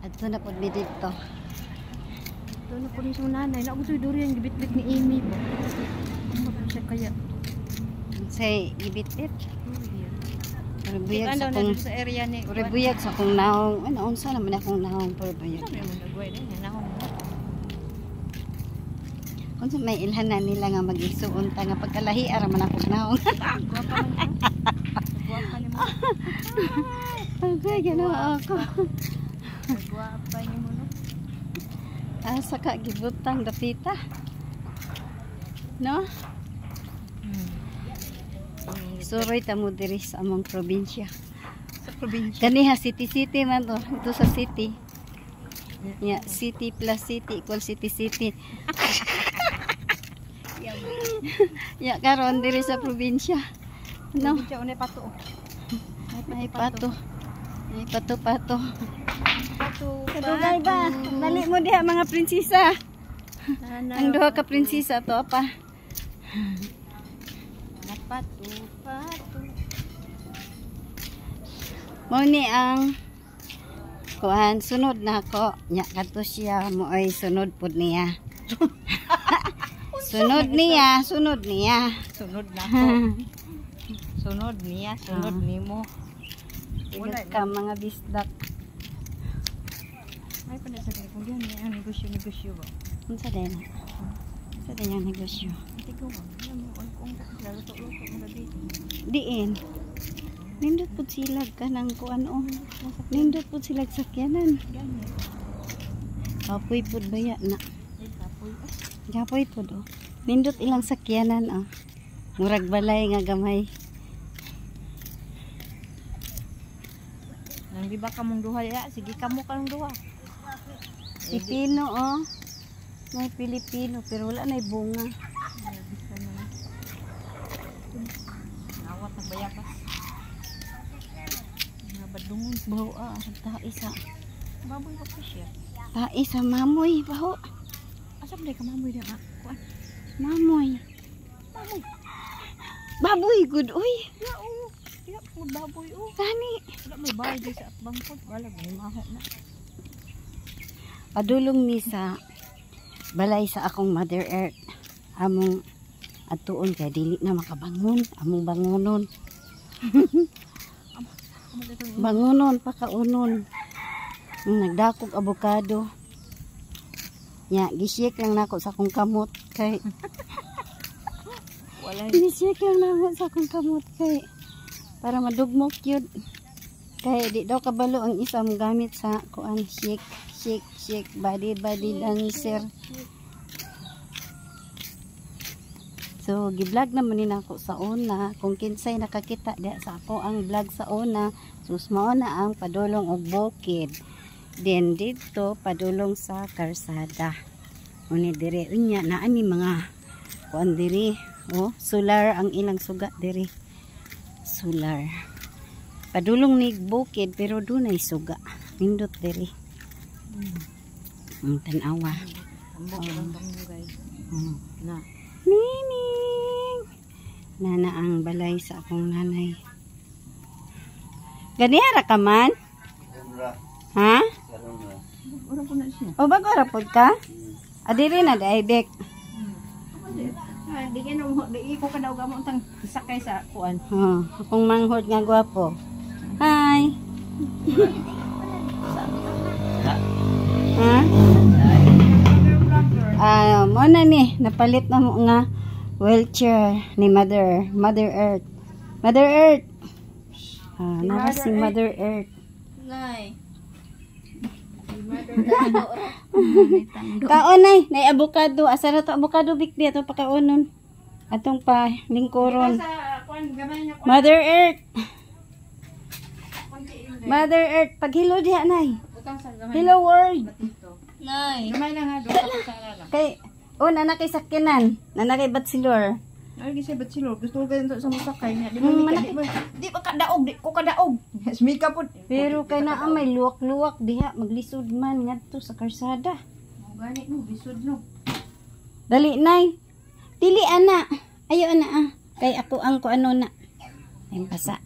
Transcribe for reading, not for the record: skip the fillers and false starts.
Adto na pod mi dito. Ito na po rin sa nanay. Nagustoy durian gibit-bit ni Amy po. Ano ba siya kaya? Say gibit-bit. Kita daw na sa area ni. Buyag sa akong naong. Ano unsa naman akong naong pero buyag. Sabi mo nagway din naong. Unsa may ilhanan nila nga mag-isuon ta nga pagkalahi ara man akong naong. Guwapa ni mo. Okay, ganawa ako. Guwapa ni mo no. Asa ka gibutang dapita. No? Suroy ta mo diri sa among probinsya. Sa probinsya. Kaniha city man to. Ito sa city. Yeah, city plus city equal city. Ya karon diri sa probinsya. No? Probinsya unay pato. May pato. May pato. Kadugay ba? Dali mo diha mga prinsesa. Ang duha ka prinsesa to apa? Pato. Mao ni ang kuan sunod na ako. Nya kadto siya mo ay sunod pud niya. Sunod niya. Sunod na ako. Sunod niya, sunod nimo. Wala ka mga bisdak. Ay pa na sabi kung diyan ang negosyo ba. Unsa din? Unsa din ang negosyo? Tigo ba? Kung luto mo dito. Diin. Nindot pud silag kanang kuan o. Nindot pud silag sakyanan. Kapoy pud baya na. Kapoy pud o. Nindot ilang sakyanan o. Murag balay nga gamay. Nang di ba kamong duha ya? Sige kamo kamong duha. Si Pino o. May Pilipino pero wala na bunga. Nawat na bayakas. Nabadungon. Baho tae sa. Baboy ko siya. Tae sa mamoy baho. Asam day ka mamoy na kuan. Mamoy. Baboy good oy. Ya o. Ya po baboy o. Kani. Wala may bahay di sa bangkod. Wala may maho na. Padulong ni sa balay sa akong Mother Earth. Among atuon kay dili na makabangon. Among bangonon. Bangonon pakaunon. Nagdakog avocado. Nya gishake lang nako sa akong kamot kay Wala. Gishake lang nako sa akong kamot kay para madugmok yun. Kay di daw kabalo ang isang gamit sa kuan shake body dancer. So gi-vlog naman ni nako sa una kung kinsay nakakita diha sa ako ang vlog sa una. Sus mao na ang padulong og bukid. Then dito padulong sa karsada. Uni dire unya naa ni mga kuan diri. Oh, solar ang ilang suga diri. Solar. Padulong ni bukid pero dunay suga. Nindot diri. Tanawa. Na. Nining. Nana ang balay sa akong nanay. Ganihara ka man? Ha? Ora ko na siya. O bago rapod ka? Adiri na daibek. Di ka na di ko ka daw gamo tang sakay sa kuan. Akong manghod nga gwapo. Hi. Ha? Mo na ni napalit na mo nga wheelchair ni Mother Earth. Mother Earth. Nara si Mother Earth. Nay. Kaon nay avocado. Asa na to avocado bikdi ato pakaunon. Atong pa lingkuron. Mother Earth. Mother Earth, paghilo diha nay. Hello world. Nay. Gamay na nga do sa ara. Kay na kay sakyanan, na kay batsilor. Ay gisi bat silo. Gusto ko ganito sa musakay niya. Di ba kadaog, di ko kadaog. Smika pud. Pero kay naa may luwak-luwak diha maglisod man ngadto sa karsada. Mo gani no bisod no. Dali nay. Dili ana. Ayo ana Kay ako ang ko ano na. Ay basa.